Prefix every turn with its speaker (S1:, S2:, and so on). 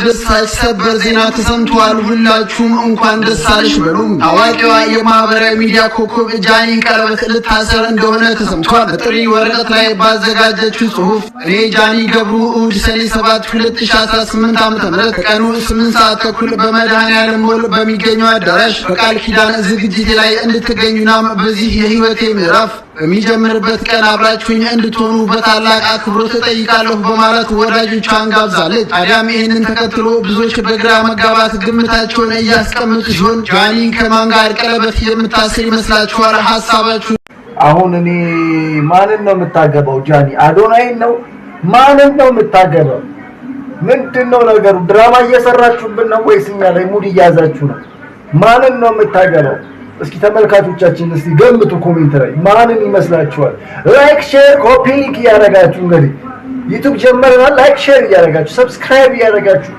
S1: ደሳች ሰበር ዜና ተሰምቷል። ሁላችሁም እንኳን ደስ አለሽ በሉ። ታዋቂዋ የማህበራዊ ሚዲያ ኮከብ ጃኒ ቀለበት ልታሰር እንደሆነ ተሰምቷል። በጥሪ ወረቀት ላይ ባዘጋጀችው ጽሑፍ እኔ ጃኒ ገብሩ እሑድ ሰኔ 7 2018 ዓ.ም ከቀኑ 8 ሰዓት ተኩል በመድኃኔዓለም ሞል በሚገኘው አዳራሽ በቃል ኪዳን ዝግጅት ላይ እንድትገኙና በዚህ የህይወቴ ምዕራፍ በሚጀምርበት ቀን አብራችሁኝ እንድትሆኑ በታላቅ አክብሮት ተጠይቃለሁ በማለት ወዳጆቿን ጋብዛለች። ታዲያም ይህንን ተከትሎ ብዙዎች በግራ መጋባት ግምታቸውን እያስቀመጡ ሲሆን ጃኒ ከማን ጋር ቀለበት የምታስር ይመስላችኋል? ሐሳባችሁ?
S2: አሁን እኔ ማንን ነው የምታገባው? ጃኒ አዶናይን ነው? ማንን ነው የምታገባው? ምንድነው ነገሩ? ድራማ እየሰራችሁብን ነው ወይስ እኛ ላይ ሙድ እያያዛችሁ ነው? ማንን ነው የምታገባው? እስኪ ተመልካቾቻችን እስቲ ገምቱ ኮሜንት ላይ ማንን ይመስላችኋል? ላይክ ሼር ኮፒ ሊንክ ያደርጋችሁ እንግዲህ ዩቲዩብ ጀመረናል። ላይክ ሼር ያደርጋችሁ ሰብስክራይብ ያደርጋችሁ